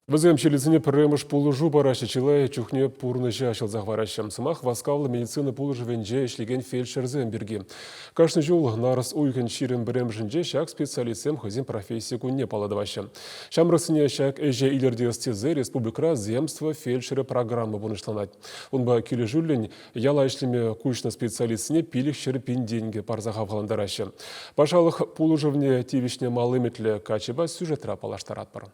Вызовем челицыне премыш пулыжу барашы чилай чухне пурны жашыл захваращам. Сымах васкавлы медицина пулыжы венже ишлеген фельдшерзем берги. Кашны жул нарыс уйген ширен бремжинже шак специалистсем хозин профессии кунне паладыващам. Шамрысыне шак эже илердиостезе республика земства фельдшеры программы бунышланать. Унба килі жүллен яла ишлеме кучна специалистсіне пилих шерпин деньги парзаха валандаращам. Пашалық пулыжывне тивишне малыметлі качеба сюжетра палаштарат бар.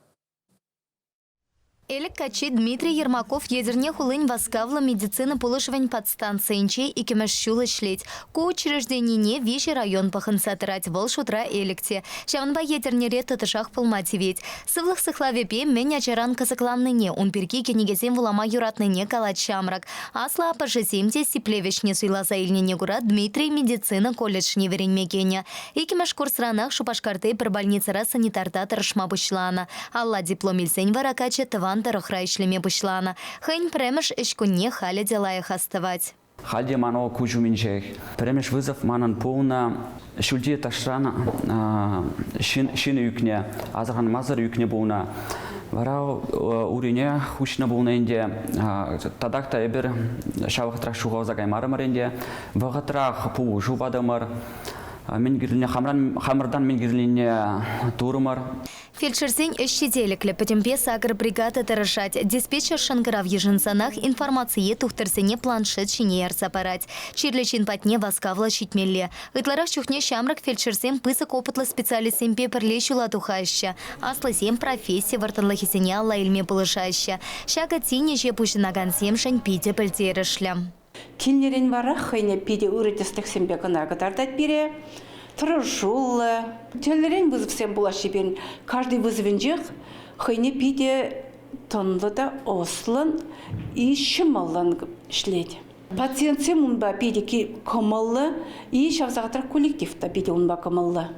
Элек качи Дмитрий Ермаков ядерне хулынь воскавла медицина полышывань подстанциинче и кемешшулы шлеть. Ко учрежденине виши район пахансатырать волшутра электе. Шаванба ядернере татышах пылмативеть. Сывлых сыхлавепе меня чаран казакланныне. Он перки кенегезем вулама юратныне калат шамрак. Асла пашесемте сиплевешне суйла заильне гура Дмитрий медицина колледж неверень мекеня. И кемеш курсранах шупашкарты per больницара санитарта тарышма бушлана. Алла диплом ильсень варакаче таван тарахрайшлеме бушлана. Хэнь премеш эшкунне халя делая хаставать. Халде мано кучу минчех. Премеш вызов манан полна шульде ташрана шин юкне. Азархан мазар юкне болна. Вара урине хушна болна инде. Тадакта эбер шавахтра шугау загаймарымар инде. Вагатра пу жубадамар. Мен гирлине хамардан мен гирлине турмар. Фельдшерсень эшчеделекле потемпе сагр бригада тарашать. Диспетчер шангара в еженсанах информации тухтерсене планшет шинеяр сапарать. Чирлечин патне воскавла щитмелле. Ытларах чухне шамрак фельдшерсем пысок опытлы специалистем пеперлещу латухаща. Асласем профессия вартанлахисене алла ильме полышаща. Шага тине же пущенаган семшань пите пальтерышля. Кинерен варах хайне пиде уретестек сембе канагатардать бире. Трожулы. Телерен вызов всем была щебен. Каждый вызовенжех хайне пиде тонлыда ослан и шымалан шлеть. Пациентсем унба пиде ки комаллы и шавзагатар коллективта пиде унба комаллы.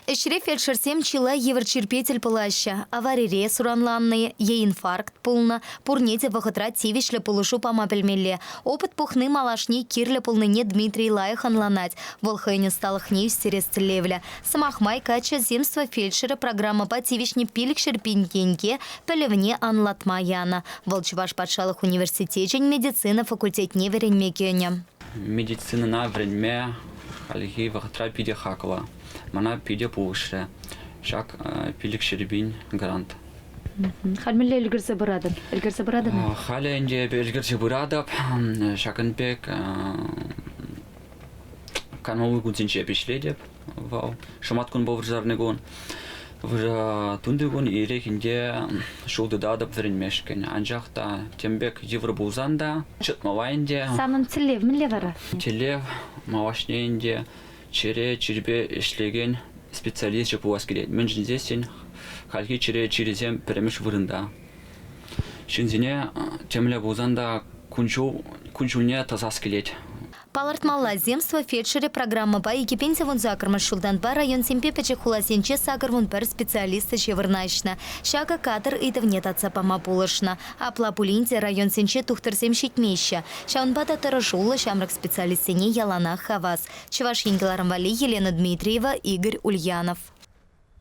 Эшре фельдшерсем чила еверчерпетель пылаща. Аварире суранланные, ей инфаркт пулна. Пурнете вахатра тивишле полушу помапельмелле. Опыт пухны малашни кирле полныне Дмитрий Лаяхан ланать. Волхайне сталых ней стерестелевля. Самахмай кача земства фельдшера программа по тивишне пилик шерпинкеньке пелевне анлатмаяна. Волчеваш подшалых университечень медицина факультет неверень мекеня. Медицина на время алихи вахатра пиде хакла. Мана пиде пушре. Шак пилик шербин грант. Хальмелле эльгерсе барадын. Халя инде эльгерсе барадап. Шаканпек каналу гудзинче пишледеп. Вау. Шаматкун боврзарнегон. В тундегон ирек инде шулды дадап веренмешкен. Анжахта тембек евробузанда. Чытмава инде. Самым целев милле вара. Телев мавашне инде. Чере чербе ишлеген специалист же пуас келет. Мен жинзесен халки чере черезем перемеш вырында. Шинзине темле бузанда кунчуне тазас келет. Палартмалла земства фельдшере программа по экипенте вон закарма шулданба район семпепече хуласенче сагарвун пер специалисты чевырнашна. Шага кадр итов отца помапулышна. А плапулинте район сенче тухтерсем щитмеща. Шаунбата тарашула шамрак специалистене ялана хавас. Чеваш Елены Дмитриева, Игорь Ульянов.